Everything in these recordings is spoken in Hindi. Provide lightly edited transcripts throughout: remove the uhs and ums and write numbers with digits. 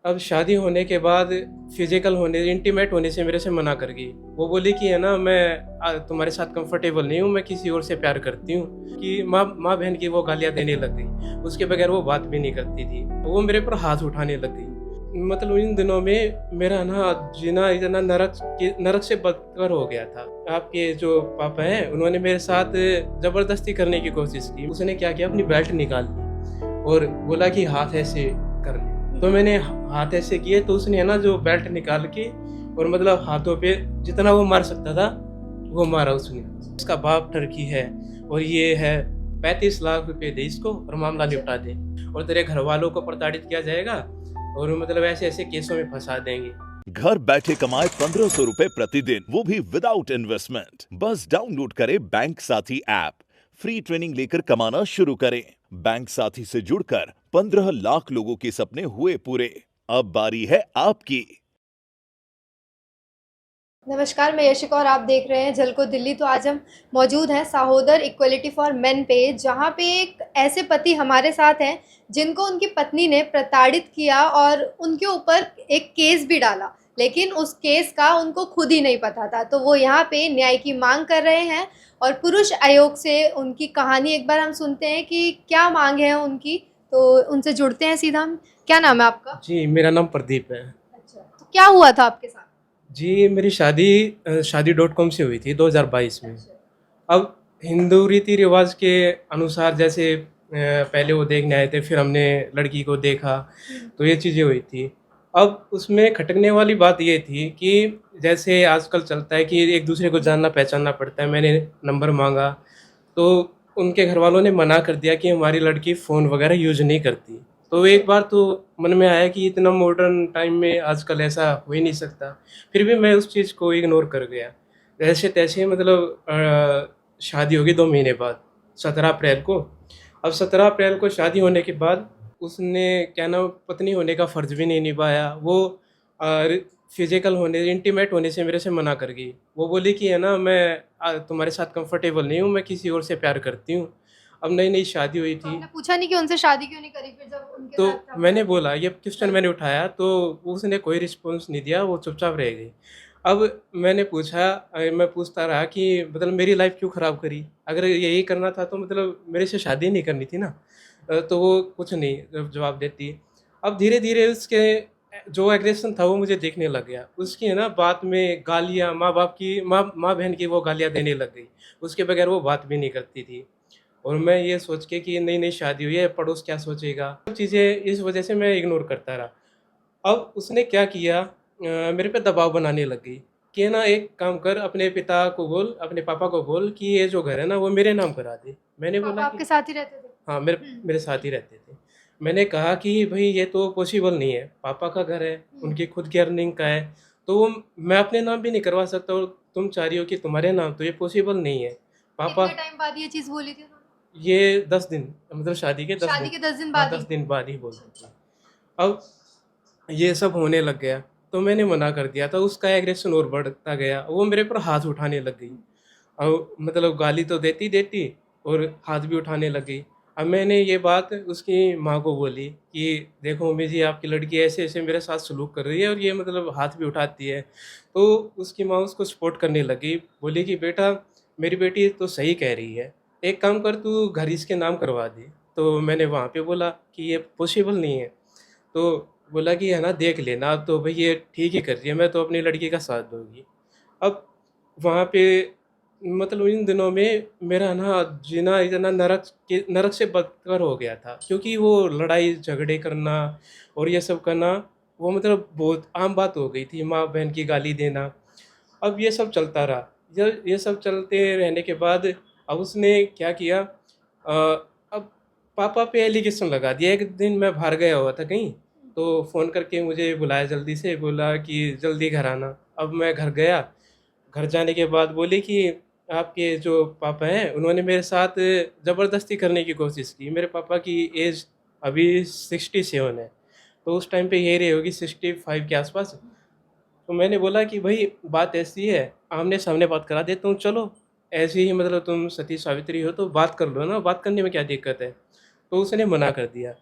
अब शादी होने के बाद फिजिकल होने इंटीमेट होने से मेरे से मना कर गई। वो बोली कि है ना मैं तुम्हारे साथ कंफर्टेबल नहीं हूँ, मैं किसी और से प्यार करती हूँ। कि माँ माँ बहन की वो गालियाँ देने लग गई। उसके बगैर वो बात भी नहीं करती थी। वो मेरे पर हाथ उठाने लग गई। मतलब इन दिनों में मेरा ना जीना इतना नरक से बदतर हो गया था। आपके जो पापा हैं उन्होंने मेरे साथ जबरदस्ती करने की कोशिश की। उसने क्या किया, अपनी बेल्ट निकाल ली और बोला कि हाथ ऐसे कर ले। तो मैंने हाथ ऐसे किए तो उसने है ना जो बेल्ट निकाल के और मतलब हाथों पे जितना वो मार सकता था वो मारा उसने। उसका बाप टर्की है और ये है 35 लाख रुपए दे इसको और मामला निपटा दे, और तेरे घर वालों को प्रताड़ित किया जाएगा और मतलब ऐसे ऐसे केसों में फंसा देंगे। घर बैठे कमाए 1500 रुपए प्रतिदिन, वो भी विदाउट इन्वेस्टमेंट। बस डाउनलोड करें बैंक साथी ऐप, फ्री ट्रेनिंग लेकर कमाना शुरू करें। बैंक साथी से जुड़कर 15 लाख लोगों के सपने हुए पूरे। अब बारी है आपकी। नमस्कार, मैं यशिका और आप देख रहे हैं झलको दिल्ली। तो आज हम मौजूद हैं साहोदर इक्वलिटी फॉर मेन पे, जहाँ पे एक ऐसे पति हमारे साथ हैं जिनको उनकी पत्नी ने प्रताड़ित किया और उनके ऊपर एक केस भी डाला, लेकिन उस केस का उनको खुद ही नहीं पता था। तो वो यहाँ पे न्याय की मांग कर रहे हैं और पुरुष आयोग से उनकी कहानी एक बार हम सुनते हैं कि क्या मांग है उनकी। तो उनसे जुड़ते हैं सीधा हम। क्या नाम है आपका? जी, मेरा नाम प्रदीप है। अच्छा, तो क्या हुआ था आपके साथ? जी, मेरी शादी शादी.com से हुई थी 2022 में। अच्छा। अब हिंदू रीति रिवाज के अनुसार जैसे पहले वो देखने आए थे, फिर हमने लड़की को देखा, तो ये चीज़ें हुई थी। अब उसमें खटकने वाली बात ये थी कि जैसे आजकल चलता है कि एक दूसरे को जानना पहचानना पड़ता है। मैंने नंबर मांगा तो उनके घर वालों ने मना कर दिया कि हमारी लड़की फ़ोन वगैरह यूज़ नहीं करती। तो एक बार तो मन में आया कि इतना मॉडर्न टाइम में आजकल ऐसा हो ही नहीं सकता। फिर भी मैं उस चीज़ को इग्नोर कर गया। जैसे-तैसे मतलब शादी होगी 2 महीने बाद, 17 अप्रैल को। अब 17 अप्रैल को शादी होने के बाद उसने क्या नाम पत्नी होने का फ़र्ज़ भी नहीं निभाया। वो रि फिज़िकल होने इंटीमेट होने से मेरे से मना कर गई। वो बोली कि है ना मैं तुम्हारे साथ कंफर्टेबल नहीं हूँ, मैं किसी और से प्यार करती हूँ। अब नई-नई शादी हुई तो थी। आपने पूछा नहीं कि उनसे शादी क्यों नहीं करी फिर जब उनके तो साथ था मैंने मतलब? बोला, ये क्वेश्चन मैंने उठाया तो उसने कोई रिस्पॉन्स नहीं दिया, वो चुपचाप रह गई। अब मैंने पूछा मैं पूछता रहा कि मतलब मेरी लाइफ़ क्यों ख़राब करी? अगर यही करना था तो मतलब मेरे से शादी नहीं करनी थी ना। तो वो कुछ नहीं जवाब देती। अब धीरे-धीरे उसके जो एग्रेशन था वो मुझे दिखने लग गया। उसकी है ना बात में गालियाँ माँ-बहन की वो गालियाँ देने लग गई। उसके बगैर वो बात भी नहीं करती थी। और मैं ये सोच के कि नई-नई शादी हुई है, पड़ोस क्या सोचेगा? सब चीज़ें इस वजह से मैं इग्नोर करता रहा। अब उसने क्या किया, मेरे पे दबाव बनाने लग गई कि है ना एक काम कर, अपने पिता को बोल, अपने पापा को बोल कि ये जो घर है ना वो मेरे नाम करा दे। मैंने बोला पापा कि आपके साथ ही रहते थे? हाँ, मेरे हुँ। मेरे साथ ही रहते थे। मैंने कहा कि भई ये तो पॉसिबल नहीं है, पापा का घर है, हुँ। उनकी खुद की अर्निंग का है, तो वो मैं अपने नाम भी नहीं करवा सकता और तुम चाह रही हो कि तुम्हारे नाम, तो ये पॉसिबल नहीं है। पापा कितने टाइम बाद ये चीज़ बोली थी उन्होंने? ये 10 दिन मतलब शादी के 10 शादी दिन, के 10 दिन हाँ, बाद ही? 10 दिन बाद ही अच्छा, बोली थी। अच्छा। अब ये सब होने लग गया, तो मैंने मना कर दिया था, उसका एग्रेशन और बढ़ता गया, वो मेरे पर हाथ उठाने लग गई। मतलब गाली तो देती-देती और हाथ भी उठाने लग गई। अब मैंने ये बात उसकी माँ को बोली कि देखो मम्मी जी, आपकी लड़की ऐसे-ऐसे मेरे साथ सलूक कर रही है और ये मतलब हाथ भी उठाती है। तो उसकी माँ उसको सपोर्ट करने लगी, बोली कि बेटा मेरी बेटी तो सही कह रही है, एक काम कर तू घर इसके नाम करवा दे। तो मैंने वहाँ पे बोला कि ये पॉसिबल नहीं है। तो बोला कि है ना देख लेना, अब तो भई ये ठीक ही कर रही है, मैं तो अपनी लड़की का साथ दूँगी। अब वहाँ पे मतलब इन दिनों में मेरा ना जीना इतना नरक से बदतर हो गया था, क्योंकि वो लड़ाई झगड़े करना और ये सब करना वो मतलब बहुत आम बात हो गई थी, माँ-बहन की गाली देना। अब ये सब चलता रहा। ये सब चलते रहने के बाद अब उसने क्या किया, अब पापा पे एलिगेशन लगा दिया। एक दिन मैं बाहर गया हुआ था कहीं, तो फ़ोन करके मुझे बुलाया जल्दी से, बोला कि जल्दी घर आना। अब मैं घर गया, घर जाने के बाद बोले कि आपके जो पापा हैं, उन्होंने मेरे साथ ज़बरदस्ती करने की कोशिश की। मेरे पापा की एज अभी 67 है, तो उस टाइम पे यही रही होगी 65 के आस-पास। तो मैंने बोला कि भई बात ऐसी है, आमने-सामने बात करा देता हूँ चलो, ऐसे ही मतलब तुम सती-सावित्री हो तो बात कर लो ना, बात करने में क्या दिक्कत है? तो उसने मना कर दिया।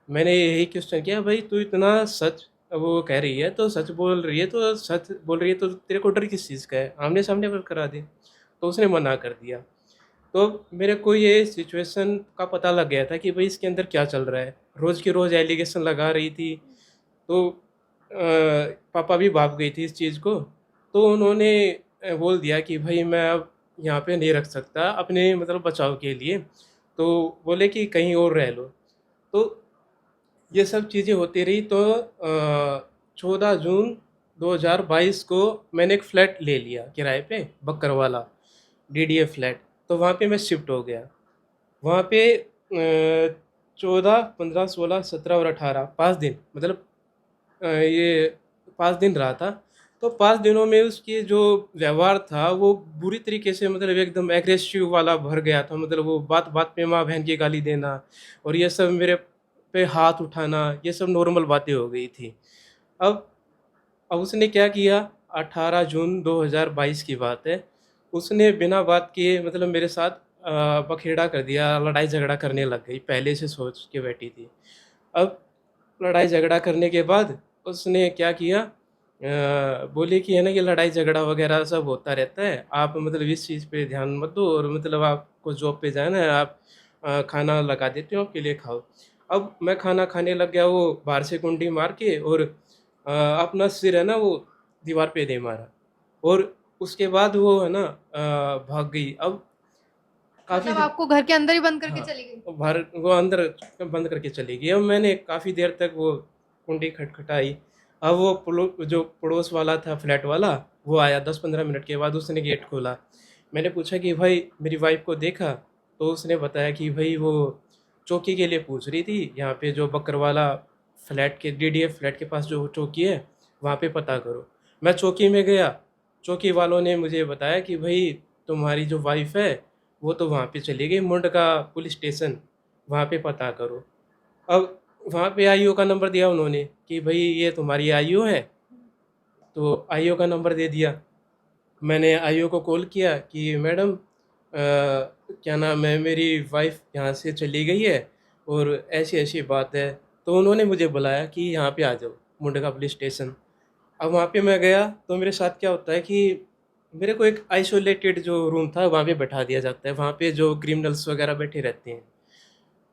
मैंने यही क्वेश्चन किया, भई तू इतना सच वो कह रही है तो सच बोल रही है, तो सच बोल रही है तो तेरे को डर किस चीज़ का है? आमने-सामने पर करा दे। तो उसने मना कर दिया। तो मेरे को ये सिचुएशन का पता लग गया था कि भई इसके अंदर क्या चल रहा है। रोज़ की रोज़ एलिगेशन लगा रही थी। तो पापा भी भाप गई थी इस चीज़ को। तो उन्होंने बोल दिया कि भई मैं अब यहाँ पे नहीं रख सकता अपने मतलब बचाव के लिए। तो बोले कि कहीं और रह लो। तो ये सब चीज़ें होती रही तो 14 जून 2022 को मैंने एक फ्लैट ले लिया किराए पे बक्करवाला, डीडीए फ्लैट। तो वहाँ पे मैं शिफ्ट हो गया। वहाँ पे 14, 15, 16, 17 और 18 5 दिन मतलब ये 5 दिन रहा था। तो 5 दिनों में उसकी जो व्यवहार था वो बुरी तरीके से मतलब एकदम एग्रेसिव वाला भर गया था। मतलब वो बात-बात पे माँ-बहन की गाली देना और ये सब मेरे पे हाथ उठाना, ये सब नॉर्मल बातें हो गई थी। अब अब उसने क्या किया 18 जून 2022 की बात है। उसने बिना बात किए मतलब मेरे साथ बखेड़ा कर दिया, लड़ाई झगड़ा करने लग गई, पहले से सोच के बैठी थी। अब लड़ाई झगड़ा करने के बाद उसने क्या किया बोली कि है ना कि लड़ाई झगड़ा वगैरह सब होता रहता है, आप मतलब इस चीज़ पे ध्यान मत दो और मतलब आपको जॉब पे जाना है, आप खाना लगा देती हूँ आपके लिए खाओ। अब मैं खाना खाने लग गया, वो बाहर से कुंडी मार के और अपना सिर है ना वो दीवार पे दे मारा और उसके बाद वो है ना भाग गई। अब काफ़ी मतलब आपको घर के अंदर ही बंद करके हाँ, चली गई? बाहर वो अंदर बंद करके चली गई। अब मैंने काफ़ी देर तक वो कुंडी खटखटाई। अब वो जो पड़ोस वाला था फ्लैट वाला, वो आया 10-15 मिनट के बाद उसने गेट खोला। मैंने पूछा कि भाई मेरी वाइफ़ को देखा? तो उसने बताया कि भई वो चौकी के लिए पूछ रही थी, यहाँ पे जो बकरवाला फ्लैट के डीडीए फ्लैट के पास जो चौकी है, वहाँ पे पता करो। मैं चौकी में गया, चौकी वालों ने मुझे बताया कि भई तुम्हारी जो वाइफ़ है वो तो वहाँ पे चली गई मुंडका पुलिस स्टेशन, वहाँ पे पता करो। अब वहाँ पे आईओ का नंबर दिया उन्होंने कि भई ये तुम्हारी आईओ है, तो आईओ का नंबर दे दिया। मैंने आईओ को कॉल किया कि मैडम क्या नाम है मेरी वाइफ़ यहाँ से चली गई है और ऐसी-ऐसी बात है। तो उन्होंने मुझे बुलाया कि यहाँ पे आ जाओ, मुंडका पुलिस स्टेशन। अब वहाँ पे मैं गया तो मेरे साथ क्या होता है कि मेरे को एक आइसोलेटेड जो रूम था वहाँ पे बैठा दिया जाता है। वहाँ पे जो क्रिमिनल्स वगैरह बैठे रहते हैं।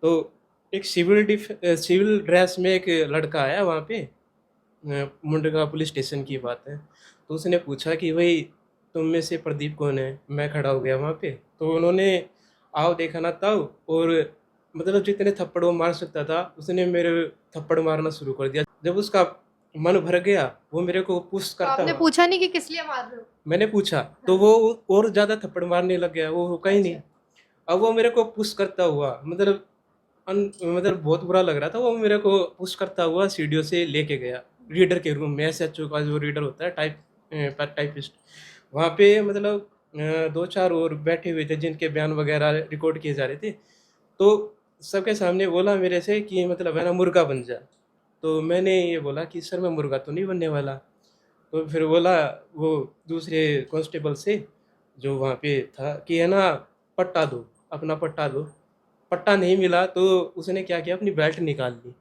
तो एक सिविल ड्रेस में एक लड़का आया वहाँ पे मुंडका पुलिस स्टेशन की बात है। तो उसने पूछा कि भई तुम में से प्रदीप कौन है? मैं खड़ा हो गया वहाँ पे। तो उन्होंने आओ देखा ना ताऊ और मतलब जितने थप्पड़ वो मार सकता था उसने मेरे थप्पड़ मारना शुरू कर दिया। जब उसका मन भर गया वो मेरे को पुश तो करता आपने हुआ पूछा नहीं कि किस लिए मार रहे हो? मैंने पूछा तो हाँ। वो और ज़्यादा थप्पड़ मारने लग गया, वो रुका ही नहीं। अच्छा। अब वो मेरे को पुश करता हुआ मतलब मतलब बहुत बुरा लग रहा था, वो मेरे को पुश करता हुआ सीढ़ियों से लेके गया रीडर के रूम में। एसएचओ का जो रीडर होता है टाइपिस्ट, वहाँ पे मतलब 2-4 और बैठे हुए थे जिनके बयान वगैरह रिकॉर्ड किए जा रहे थे। तो सबके सामने बोला मेरे से कि मतलब है ना मुर्गा बन जा। तो मैंने ये बोला कि सर मैं मुर्गा तो नहीं बनने वाला। तो फिर बोला वो दूसरे कांस्टेबल से जो वहाँ पे था कि है ना पट्टा दो, अपना पट्टा दो। पट्टा नहीं मिला तो उसने क्या किया अपनी बेल्ट निकाल ली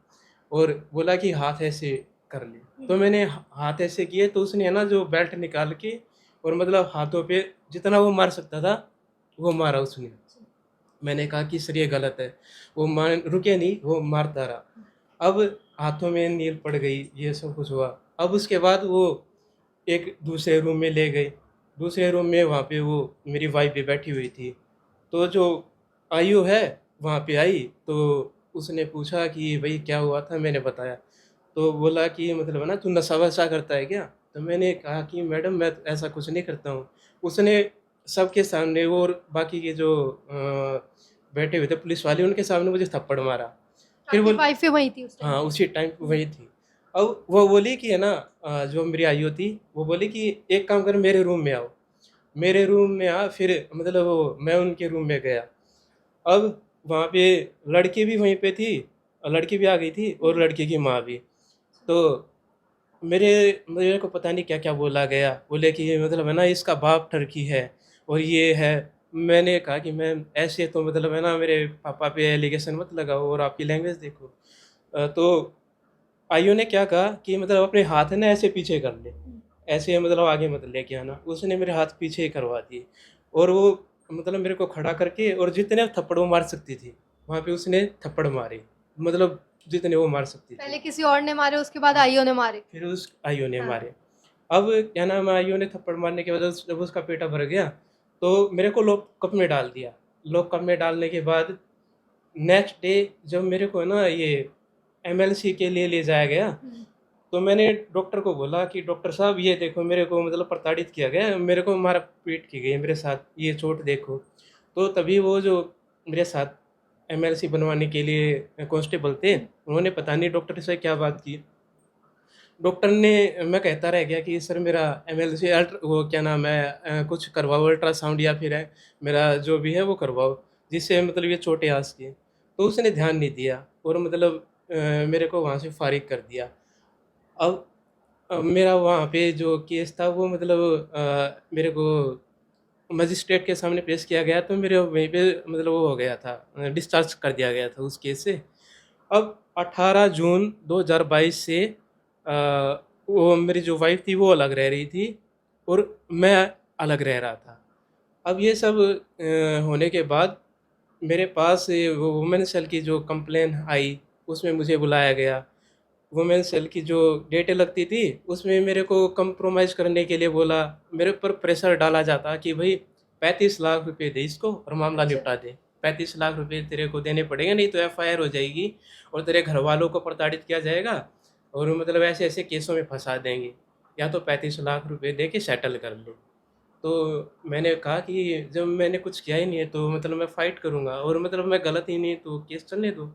और बोला कि हाथ ऐसे कर ले। तो मैंने हाथ ऐसे किए तो उसने है ना जो बेल्ट निकाल के और मतलब हाथों पे जितना वो मार सकता था वो मारा उसने। मैंने कहा कि सर ये गलत है। वो मान रुके नहीं, वो मारता रहा। अब हाथों में नील पड़ गई, ये सब कुछ हुआ। अब उसके बाद वो एक दूसरे रूम में ले गए। दूसरे रूम में वहाँ पे वो मेरी वाइफ़ भी बैठी हुई थी। तो जो आयु है वहाँ पे आई तो उसने पूछा कि भई क्या हुआ था? मैंने बताया। तो बोला कि मतलब है ना तू नशा-वशा करता है क्या? तो मैंने कहा कि मैडम मैं ऐसा कुछ नहीं करता हूँ। उसने सबके सामने वो और बाकी के जो बैठे हुए थे पुलिस वाले उनके सामने मुझे थप्पड़ मारा। फिर आपकी बोल वाइफ भी वहीं थी उस टाइम हाँ, पे? उसी टाइम पे वही थी। अब वो बोली कि है ना जो मेरी आईओ थी वो बोली कि एक काम कर मेरे रूम में आओ। मेरे रूम में आ फिर मतलब वो मैं उनके रूम में गया। अब वहाँ पे लड़की भी वहीं पे थी, लड़की भी आ गई थी और लड़की की माँ भी। तो मेरे मेरे को पता नहीं क्या-क्या बोला गया। बोले कि ये मतलब है ना इसका बाप टर्की है और ये है। मैंने कहा कि मैम ऐसे तो मतलब है ना मेरे पापा पे एलिगेशन मत लगाओ और आपकी लैंग्वेज देखो। तो आइयो ने क्या कहा कि मतलब अपने हाथ है ना ऐसे पीछे कर ले, ऐसे मतलब आगे मत लेके आना। उसने मेरे हाथ पीछे ही करवा दिए और वो मतलब मेरे को खड़ा करके और जितने थप्पड़ वो मार सकती थी, वहाँ पे उसने थप्पड़ मारे, मतलब जितने वो मार सकती थी। पहले किसी और ने मारे, उसके बाद आइयो ने मारे। फिर उस आइयो ने हाँ। मारे। अब क्या नाम है, आइयो ने थप्पड़ मारने के बाद जब उसका पेटा भर गया, तो मेरे को लॉकअप में डाल दिया। लॉकअप में डालने के बाद नेक्स्ट डे जब मेरे को है ना ये एमएलसी के लिए ले जाया गया, तो मैंने डॉक्टर को बोला कि डॉक्टर साहब ये देखो मेरे को मतलब प्रताड़ित किया गया है, मेरे को मार पीट की गई है मेरे साथ, ये चोट देखो। तो तभी वो जो मेरे साथ एमएलसी बनवाने के लिए कांस्टेबल थे, उन्होंने पता नहीं डॉक्टर से क्या बात की। डॉक्टर ने, मैं कहता रह गया कि सर मेरा एमएलसी वो क्या नाम है कुछ करवाओ, अल्ट्रासाउंड या फिर है मेरा जो भी है वो करवाओ, जिससे मतलब ये चोटें आ सकें। तो उसने ध्यान नहीं दिया और मतलब मेरे को वहाँ से फारिग कर दिया। अब मेरा वहाँ पे जो केस था वो मतलब मेरे को मजिस्ट्रेट के सामने पेश किया गया, तो मेरे वहीं पे मतलब वो हो गया था, डिस्चार्ज कर दिया गया था उस केस से। अब 18 जून 2022 से वो मेरी जो वाइफ थी वो अलग रह रही थी और मैं अलग रह रहा था। अब ये सब होने के बाद मेरे पास ये वो वुमेन सेल की जो कंप्लेन आई, उसमें मुझे बुलाया गया। वुमेन सेल की जो डेटें लगती थी, उसमें मेरे को कंप्रोमाइज़ करने के लिए बोला, मेरे ऊपर प्रेशर डाला जाता कि भई 35 लाख रुपए दे इसको और मामला अच्छा। निपटा दे। 35 लाख रुपए तेरे को देने पड़ेंगे, नहीं तो एफआईआर हो जाएगी और तेरे घरवालों को प्रताड़ित किया जाएगा और मतलब ऐसे-ऐसे केसों में फँसा देंगे। या तो 35 लाख रुपए दे के सेटल कर ले। तो मैंने कहा कि जब मैंने कुछ किया ही नहीं है तो मतलब मैं फ़ाइट करूँगा और मतलब मैं गलत ही नहीं तो केस चलने दो।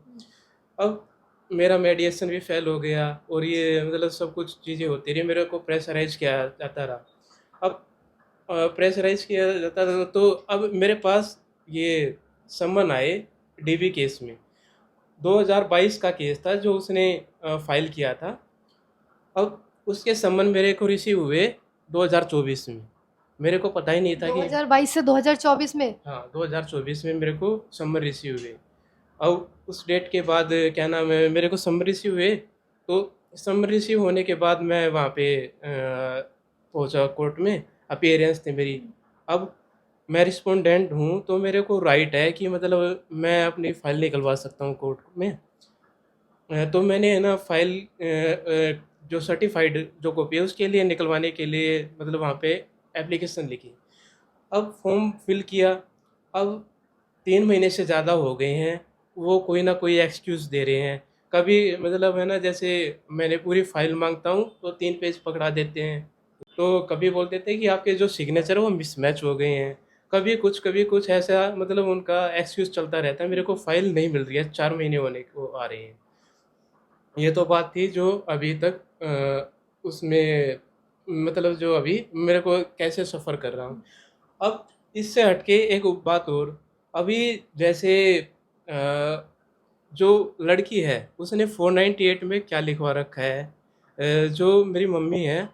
अब मेरा मेडिएशन भी फ़ेल हो गया और ये मतलब सब कुछ चीज़ें होती रही, मेरे को प्रेशराइज़ किया जाता रहा। अब प्रेशराइज़ किया जाता था तो अब मेरे पास ये समन आए डीवी केस में। 2022 का केस था जो उसने फ़ाइल किया था। अब उसके समन मेरे को रिसीव हुए 2024 में। मेरे को पता ही नहीं था कि 2022 से 2024 में? हाँ, 2024 में मेरे को समन रिसीव हुए। अब उस डेट के बाद क्या नाम है मेरे को समन रिसीव हुए, तो समन रिसीव होने के बाद मैं वहाँ पे पहुँचा कोर्ट में, अपीयरेंस थी मेरी। अब मैं रिस्पोंडेंट हूँ तो मेरे को राइट है कि मतलब मैं अपनी फ़ाइल निकलवा सकता हूँ कोर्ट में। तो मैंने है ना फ़ाइल जो सर्टिफ़ाइड जो कॉपी है उसके लिए निकलवाने के लिए मतलब वहाँ पे एप्लीकेशन लिखी। अब फॉर्म फिल किया, अब 3 महीने से ज़्यादा हो गए हैं, वो कोई ना कोई एक्सक्यूज़ दे रहे हैं। कभी मतलब है ना जैसे मैंने पूरी फ़ाइल माँगता हूँ तो 3 पेज पकड़ा देते हैं। तो कभी बोल देते हैं कि आपके जो सिग्नेचर है वो मिसमैच हो गए हैं। कभी कुछ ऐसा मतलब उनका एक्सक्यूज़ चलता रहता है। मेरे को फ़ाइल नहीं मिल रही है, 4 महीने होने को आ रहे हैं। ये तो बात थी जो अभी तक उसमें मतलब जो अभी मेरे को कैसे सफ़र कर रहा हूँ। अब इससे हट के एक बात और, अभी जैसे जो लड़की है उसने 498 में क्या लिखवा रखा है, जो मेरी मम्मी है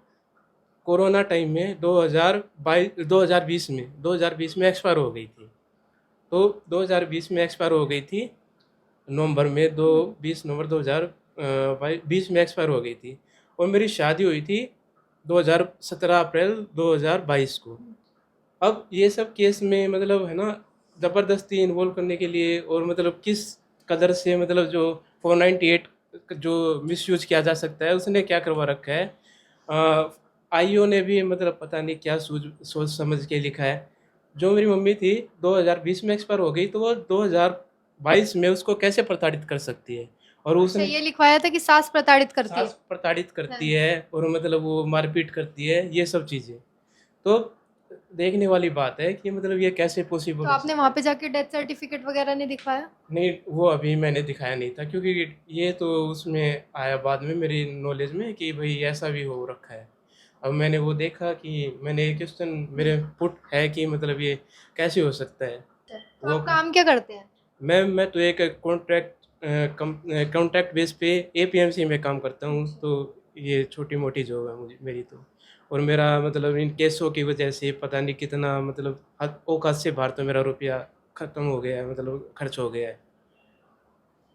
कोरोना टाइम में 2020 में एक्सपायर हो गई थी। तो 2020 में एक्सपायर हो गई थी, नवंबर में 20 नवंबर 2020 में एक्सपायर हो गई थी और मेरी शादी हुई थी 2017 अप्रैल 2022 को। अब ये सब केस में मतलब है ना ज़बरदस्ती इन्वॉल्व करने के लिए और मतलब किस कदर से मतलब जो 498 जो मिसयूज़ किया जा सकता है उसने क्या करवा रखा है। आईओ ने भी मतलब पता नहीं क्या सोच समझ के लिखा है। जो मेरी मम्मी थी 2020 में एक्सपायर हो गई तो वो 2022 में उसको कैसे प्रताड़ित कर सकती है और अच्छा, उसने ये लिखवाया था कि सास प्रताड़ित करती है। सास प्रताड़ित करती है और मतलब वो मारपीट करती है, ये सब चीज़ें। तो देखने वाली बात है कि मतलब ये कैसे पॉसिबल तो हो आपने सकता वहाँ है। पे जाके डेथ सर्टिफिकेट वगैरह नहीं दिखवाया? नहीं, वो अभी मैंने दिखाया नहीं था क्योंकि ये तो उसमें आया बाद में मेरी नॉलेज में कि भई ऐसा भी हो रखा है। अब मैंने वो देखा कि मैंने क्वेश्चन मेरे पुट है कि मतलब ये कैसे हो सकता है? तो वो आप काम क्या करते हैं? मैं तो एक कॉन्ट्रैक्ट बेस पे एपीएमसी में काम करता हूँ, तो ये छोटी-मोटी जॉब है मुझे मेरी तो। और मेरा मतलब इन केसों की वजह से पता नहीं कितना मतलब हद औकात से बाहर तो मेरा रुपया खत्म हो गया है, मतलब खर्च हो गया है।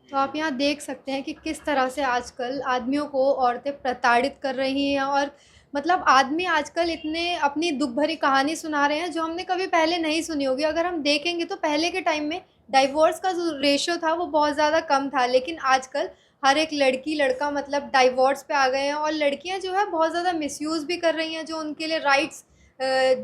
तो आप यहाँ देख सकते हैं कि किस तरह से आजकल आदमियों को औरतें प्रताड़ित कर रही हैं, और मतलब आदमी आजकल इतने अपनी दुख भरी कहानी सुना रहे हैं जो हमने कभी पहले नहीं सुनी होगी। अगर हम देखेंगे तो पहले के टाइम में डाइवोर्स का जो रेशियो था वो बहुत ज़्यादा कम था, लेकिन आजकल हर एक लड़की लड़का मतलब डाइवोर्स पे आ गए हैं, और लड़कियां जो है बहुत ज़्यादा मिसयूज़ भी कर रही हैं जो उनके लिए राइट्स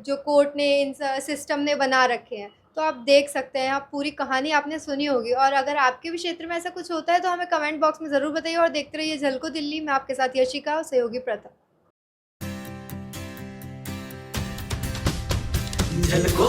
जो कोर्ट ने इन सिस्टम ने बना रखे हैं। तो आप देख सकते हैं, आप पूरी कहानी आपने सुनी होगी, और अगर आपके भी क्षेत्र में ऐसा कुछ होता है तो हमें कमेंट बॉक्स में ज़रूर बताइए। और देखते रहिए झलको दिल्ली में, आपके साथ यशिका और सहयोगी प्रथम। झलको